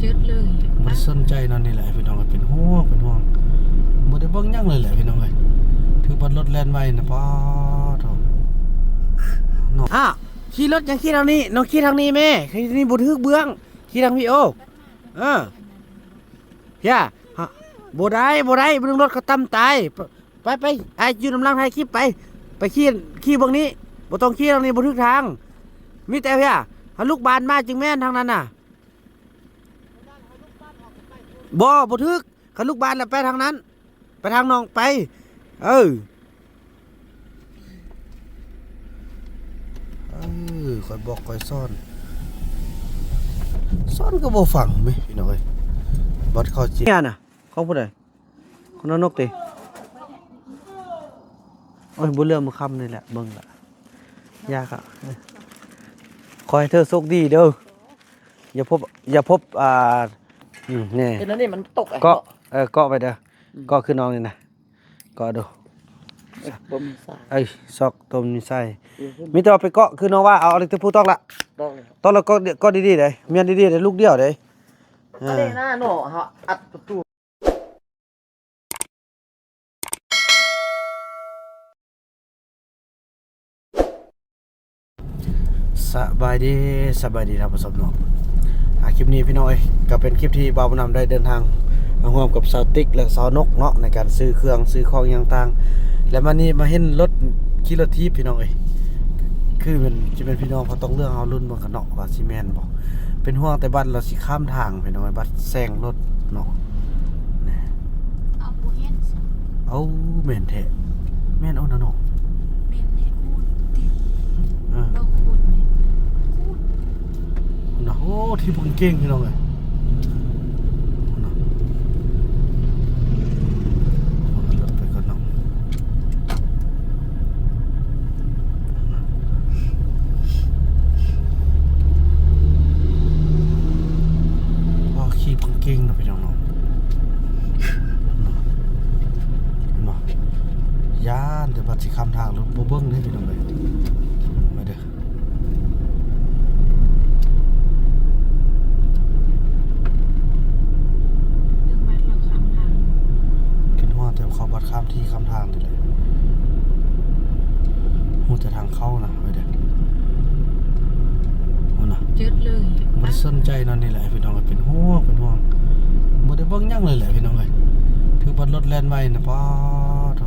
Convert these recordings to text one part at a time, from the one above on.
จืดเลยบ่ได้สนใจนั่นนี่แหละพี่น้องเป็นห่วงบ่ได้เบิ่งหยังเลยแหละพี่น้องเอ้ยถือบัดรถแล่นไว้นะป้าโธ่เนาะขี่รถยังขี่ทางนี้น้องขี่ทางนี้แม่ขี่ทางนี้บ่ถึกเบื้องขี่ทางพี่โอเฮียบ่ได้เบิ่งรถเขาตำตายไปไอ้อยู่นำลังถ่ายคลิปไปขี่เบิ่งนี้บ่ต้องขี่ทางนี้บ่ถึกทางมีแต่เฮียหาลูกบานมาจึงแม่นทางนั้นน่ะบ่ถึกคันลูกบานแล้วไปทางนั้นไปทางน้องไปคอยบอกคอยซ่อนก็บ่ฟังไหมพี่น้องเอ้ยบัดเขาจิเนี่ยน่ะเขาพูดอะไรคนนกติโอ้ยบ่เรื่องมือคำนี่แหละเบิ่งละยากอ่ะคอยเธอโชคดีเด้ออย่าพบนี่เดี๋ยวนั้นนี่มันตกเกาะไปเด้อเกาะคือน้องนี่นะเกาะดูบ่มีสายซอกต้มมีไส้มีแต่เอาไปเกาะคือน้องว่าเอาอะไรที่พูดต้องละต้องแล้วก็ดีๆเลยเมียนดีๆเลยลูกเดียวเลยอันนี้หน้าหนูฮะอัดประตูสบายดีครับผู้ชมเนาะคลิปนี้พี่น้อยก็เป็นคลิปที่บ่าวนำได้เดินทางมาร่วมกับสาวติ๊กและสาวนกเนาะในการซื้อเครื่องซื้อของต่างๆและวันนี้มาเห็นรถขี่รถทีพี่น้องคือมันจะเป็นพี่น้องเขาต้องเลือกเอารุ่นบางกันเนาะว่าซีเมนบอกเป็นห่วงแต่บ้านเราสิข้ามทางพี่น้องบัดแซงรถเนาะเอาบ่เห็นเอาแม่นแท้แม่นเอาเนาะแม่นให้คูณติบ่คูณเนาะโอ้ที่เพิ่งเก่งพี่น้องเก่งนะพี่น้องย่านเดี๋ยวบัดสิข้ามทางรถบ่เบิ่งเลยพี่น้องมาเด้อบัดเราข้ามทางคิดว่าแต่เขาบัดข้ามที่ข้ามทางนี่เลยฮู้แต่ทางเข้านะมาเด้อจืดเลยบ่ได้สนใจนั่นนี่แหละพี่น้องเป็นห่วงบ่ได้เบิ่งหยังเลยแหละพี่น้องถือบัดรถแล่นไว้นะป้าโธ่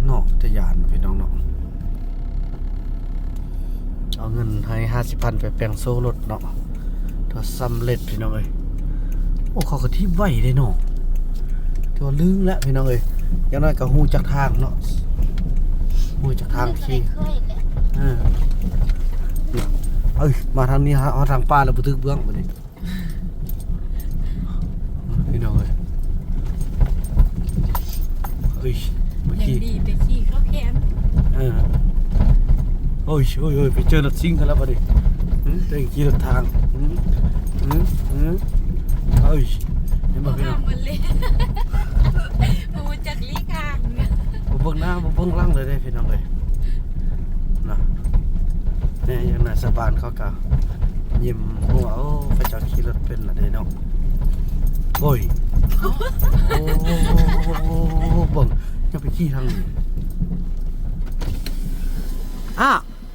เนาะจะยานพี่น้องเนาะเอาเงินให้ 50,000 ไปแปลงโซ่รถเนาะถ้าสำเร็จพี่น้องโอ้เขาก็ที่ไว้ได้เนาะตัวลึงแล้วพี่น้องอย่างน้อยก็ฮู้จักทางเนาะฮู้จักทางขี่มาทางนี้เอาทางป่าแล้วบ่ถึกเบื้องบัดนี้พี่น้องเมื่อกี้ดีไปขี่เข้าแคมโอ้ยไปเจอรถซิ่งกันแล้วบัดนี้แต่ขี่รถทางเห็นบ่พี่น้องมันเลยมันจักลีกางบ่เบิ่งหน้าบ่เบิ่งหลังเลยเด้พี่น้องนะเนี่ยอย่างน่ะสะบานเขาก็ยิ้มหัวเขาเจ้าขี่รถเป็นล่ะเด้เนาะโอ้เบิ่งจะไปขี่ทางนี้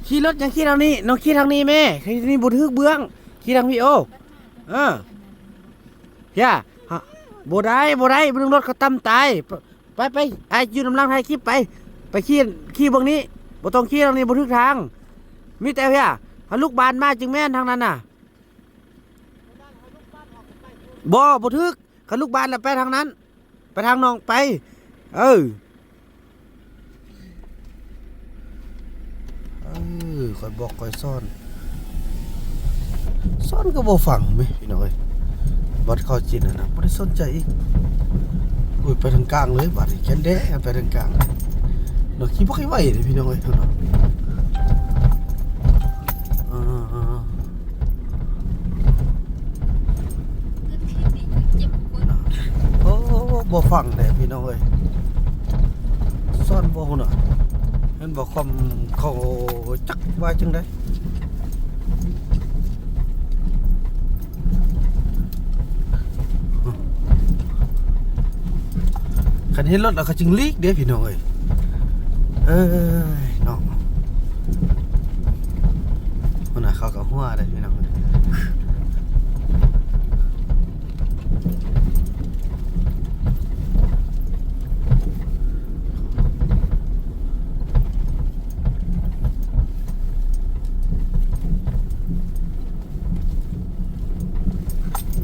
ขี่รถยังขี่ทางนี้น้องขี่ทางนี้แม่ขี่ทางนี้บ่ถึกเบื้องขี่ทางพี่โอเฮียบ่ได้เบิ่งรถเขาตำตายไปไอ้อยู่นำลังถ่ายคลิปไปขี่เบิ่งนี้บ่ต้องขี่ทางนี้บ่ถึกทางมีแต่เฮียหาลูกบานมาจึงแม่นทางนั้นน่ะบ่ถึกคันลูกบานแล้วไปทางนั้นไปทางน้องไปคอยบอกคอยซ่อนก็บ่ฟังไหมพี่น้องบัดเข้าจิตนะบ่ได้สนใจอีกไปทางกลางเลยบัดนี้แค่นแด้ไปทางกลางเนาะขี่บ่ค่อยไหวเลยพี่น้องเนาะบ่ฟังเลยพี่น้องซ่อนบ่หุ่นเห็นบ่ความเขาจักว่าจังได๋ นเห็นรถแล้วเขาจึงลีกเด้พี่น้องเอ้ยเนาะมันน่ะเขาก็หัวได้พี่น้อง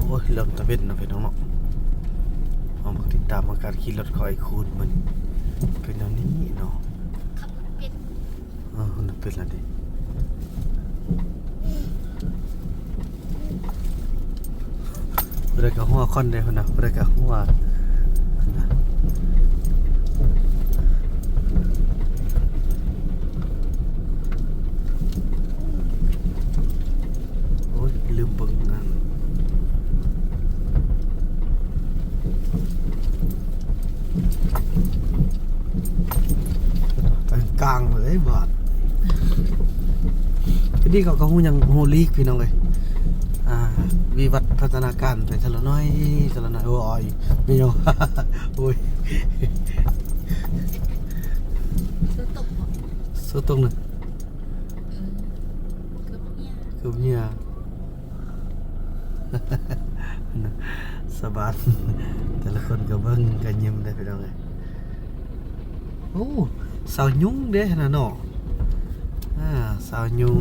โอ้ยเริ่มตะเบ็ดนะพี่น้องเนาะเอามาติดตามอาการขี่รถของไอ้คูณมันเป็นแนวนี้เนาะ ขับรถเป็น มันเป็นอะไรดิเรื่องกับหัวคอนได้คนนะเรื่องกับหัวนะโอ้ยลืมเบิ่งนะกลางเลยบาดที่นี่เขาหูยังหูลีกพี่น้องเลยวิวัฒน์พัฒนาการไปทะละน้อยโอ้ยไม่ยอม โอ้ย ซื้อตกบ่ สู้ตรงหนึ่ง คือเนี่ย คือเนี่ย สบายแต่ละคนก็เบิ่งกันยิ้มได้พี่น้องเลยโอ้สาวยุ้งเด้นะเนาะสาวยุ้ง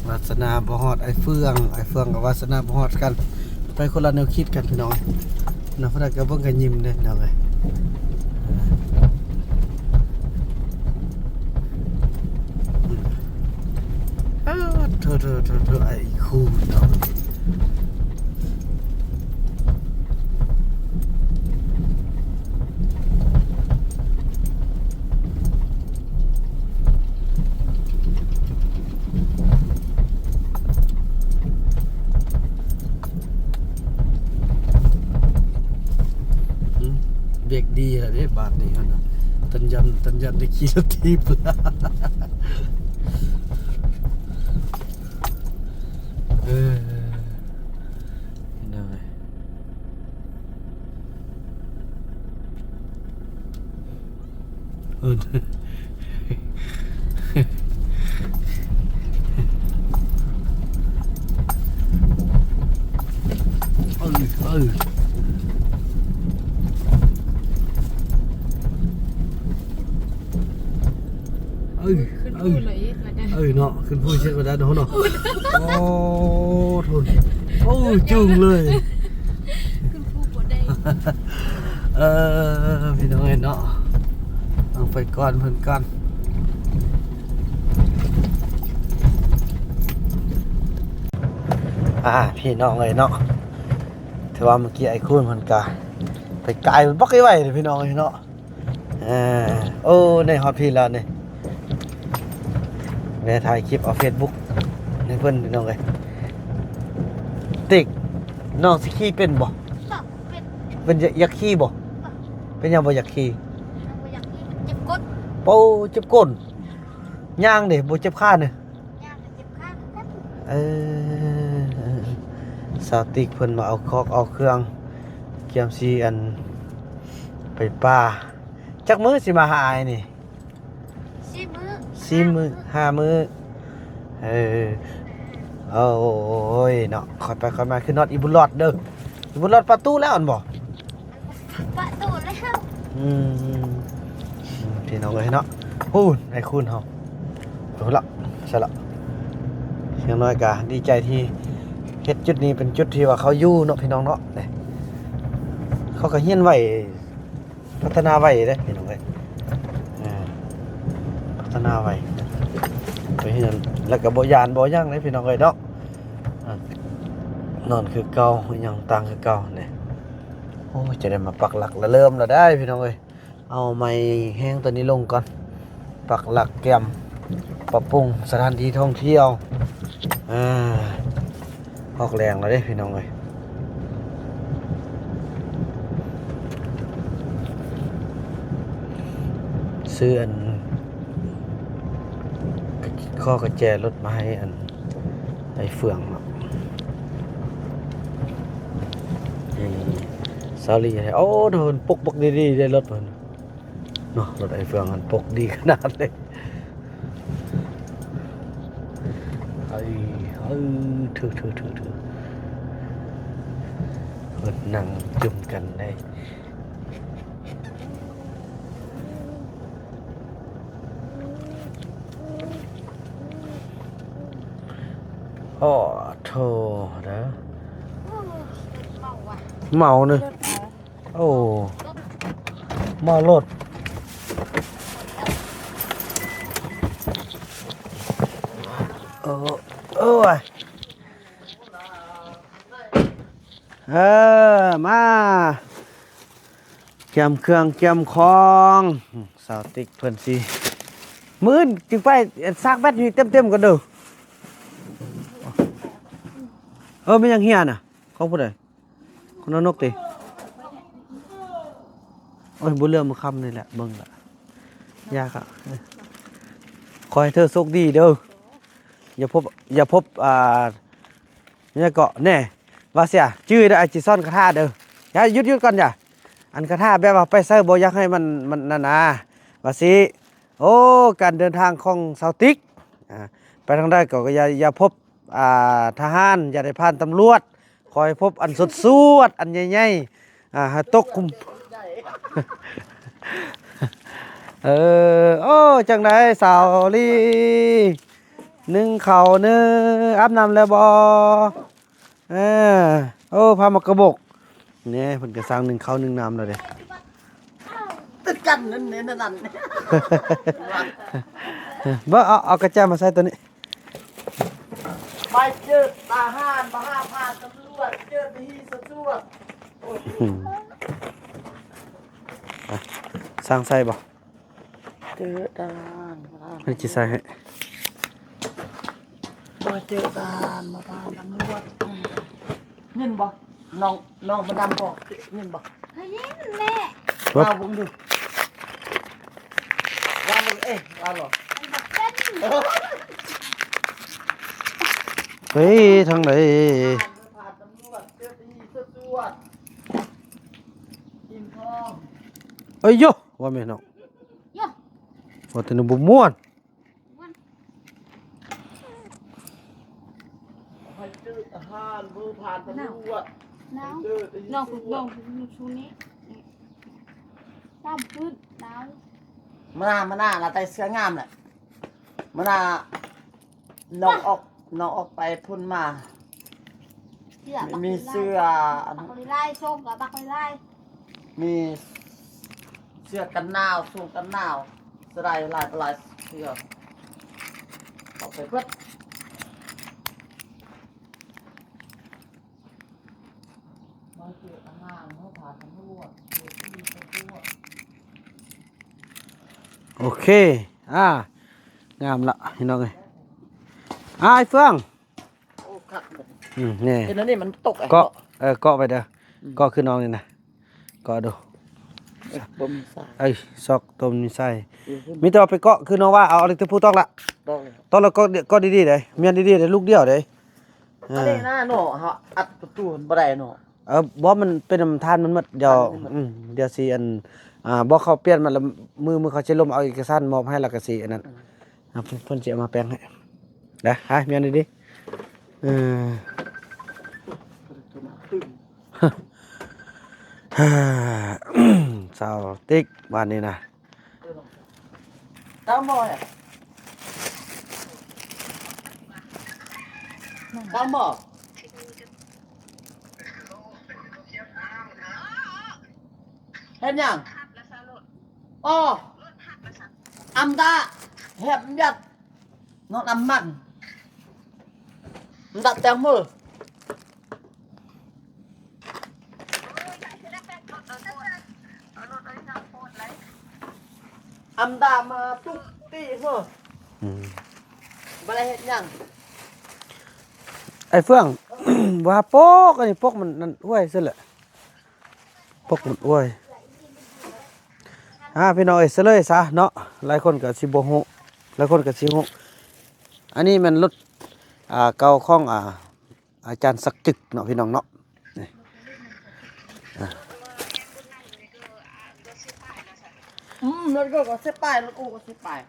วาสนาบ่ฮอดไอ้เฟืองกับวาสนาบ่ฮอดกันไปคนละแนวคิดกันพี่น้องนะพนักก็เบิ่งกันยิ้มเด้พี่น้องเลยเธอไอ้คู่เนาะเบรกดีอะเด้บาทนี่ฮะนะตันยันได้ขี่รถทีบละได้ขึ้นพูดเลยมาได้ เนาะขึ้นพูดเช็ดมาได้เนาะโอ้ทุนโอ้จุงเลย ขึ้นพูดบ่ได้ พี่น้องเนาะเอาไปก่อนเพิ่นกันพี่น้องเนาะถือว่าเมื่อกี้ไอ้คุณเพิ่นกะไปไกลมันบ่ไกลไว้เลยพี่น้องเนาะโอ้ในฮอตพี่แล้วนี่แม่ถ่ายคลิปเอา Facebook ให้เพิ่นพี่น้องติ๊กน้องสิขี่เป็นบ่เป็นอยากขี่บ่เป็นยังบ่อยากขี่ อยากเจ็บก้น เป้าเจ็บก้นย่างเด้บ่เจ็บขาเนี่ย ยากเจ็บข้างครับ สาวติ๊กเพิ่นมาเอาคอกเอาเครื่องเกียมซีอันไปป่าจักมื้อสิมาหาอ้ายนี่ 4 มื้อ 5 มื้อโอ้ยเนาะค่อยไปค่อยมาคือน็อตอีบุญรอดเด้ออีบุญรอดประตูแล้วอันบ่ ประตูแล้ว พี่น้องเนาะพูดไอ้คุณเฮาถูกละใช่ละอย่างน้อยก็ดีใจที่เฮ็ดจุดนี้เป็นจุดที่ว่าเขาอยู่เนาะพี่น้องเนาะนี่เขาก็เฮียนไว้พัฒนาไว้เด้พี่น้องเอ้ยพัฒนาไว้ไปเฮียนแล้วก็บ่ยานบ่ยังเด้พี่น้องเอ้ยเนาะนอนคือเก่ายังต่างคือเก่านี่โอ้จะได้มาปักหลักแล้วเริ่มแล้วได้พี่น้องเอ้ยเอาไม้แห้งตัวนี้ลงก่อนปักหลักแกมปรับปรุงสถานที่ท่องเที่ยวออกแรงแล้วเด้พี่น้องเอ้ยซื้ออันข้อกระแจรถมาให้อันไอ้เฟืองเนาะส าลีโอ้โดนปกปกดีๆได้รถเพิ่นเนาะรถไอ้เฟืองมันปกดีขนาดเลยเอ้ยถือเพิ่นนั่งจุ่มกันได้โอ้โธ่เด้อ เมาว่ะ เมาเนอะ เลือดเมา โอ้เมารถเออว่ะมาเกียมเครื่องเกียมของสาวติ๊กเพิ่นสิมื้อจึงไปซากแบตอยู่เต็มๆกันเด้อไม่ยังเฮียน่ะของผู้ใดคนนกติโอ้ยบ่เรื่องบ่คำนี่แหละเบิ่งละยากอ่ะขอให้เธอโชคดีเด้ออย่าพบเนี่ยเกาะแน่ว่าเสียชื่อได้ไอจิซ่อนกระทาเด้ออย่าหยุดก่อนอย่าอันกระทาแบบว่าไปเซอร์บ่อยากให้มันนั่นนะว่าสิโอ้การเดินทางของซาวติกไปทางใดก็อย่าพบทหารอย่าได้ผ่านตำรวจคอยพบอันสดอันใหญ่ๆตกคุม โอ้จังไดสาวลีนึ่งข้าวเนื้ออาบน้ำแล้วบ่โอ้พามากระบอกเนี่ยเพิ่นก็สร้างนึ่งข้าวนึ่งน้ำแล้วเด้ ติดกันนั่นนี่นั่น บ่เอากระจามาใส่ตัวนี้ ไปเจอทหารมาห้าผ่านตำรวจเจอที่สจวด สร้างใส่บ่ เจอทหารมา ให้สิใส่ให้ เจอทหารมาผ่านตำรวจเงินบ่น้องมาดำบอกเงินบ่ เฮ้ยแม่ ว่าบุ้งดูว่าบุ้งว่าบ่ เฮ้ยทางไหน ผ่านตำรวจเจอที่สจวดกินทอง เอ้ยโยว่าแม่น้อง โย ว่าแต่นบ่ม่วน ไปเจอทหารมือผ่านตำรวจ น้าว เจอที่ น้องฝึกน้องชูนี้ตั้มพื้นน้าว มาหน้าละแต่เสื้องามแหละมาหน้าน้องออกไปพุ่นมา เสื้อ มีเสื้อ บักไล่ส้มกับบักไล่ มีเสื้อกันหนาวสูงกันหนาวสไลด์ลายเสื้อออกไปเพื่อมาเสื้อกันหนาวเขาผ่านตำรวจเสื้อที่ตำรวจ โอเคงามละพี่น้องเอ้ยไอ้เฟือง โอ้ขัดเลย นี่ เห็นแล้วนี่มันตกไอ้ เกาะเกาะไปเด้อเกาะคือน้องนี่นะเกาะดู บ่มีสาย เอ้ยซอกต้มนี่ใส่มีแต่ว่าไปเกาะคือน้องว่าเอาอะไรที่พูดต้องละ ต้องเลย ตอนเราก็ดีๆเลยเมียนดีๆเลยลูกเดียวเลย ก็ได้นะเนาะฮะอัดประตูบ่ได้เนาะ บ่มันเป็นน้ำทานมันหมดเดี๋ยวเดี๋ยวสิบ่เขาเปลี่ยนมันแล้วมือเขาสิลมเอาเอกสารมอบให้แล้วก็สิอันนั้นเพิ่นสิเอามาแปลงให้เด้อเมียนดีๆสาวติ๊กบ้านนี้นะ ตามบ่เนี่ยตามบ่เห็นยังอ๋ออำตาแหบยัดน้องอำมันดัดแตงมืออำตามาตุ๊กตีเหรอบ่ได้เห็นยัง ไอ้เฟื่อง ว่าโป๊กอันนี้โป๊กมันนั่นอ้วยซะแหละโป๊กมันอ้วยพี่น้องเอ้ยซะเลยซะเนาะหลายคนก็สิบ่ฮู้หลายคนก็สิฮู้อันนี้มันรถเก่าของอาจารย์สักจึกเนาะพี่น้องเนาะนี่ Nó gửi có xếp bài, nó cô có xếp bài.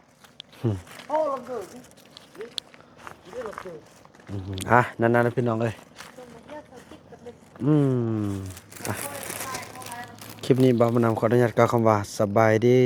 Ô, nó gửi đi. Đi nó gửi. อ่ะนั่นๆพี่น้องเอ้ยอ่ะคลิปนี้บ่าวนำขออนุญาตกล่าวคำว่าสบายดี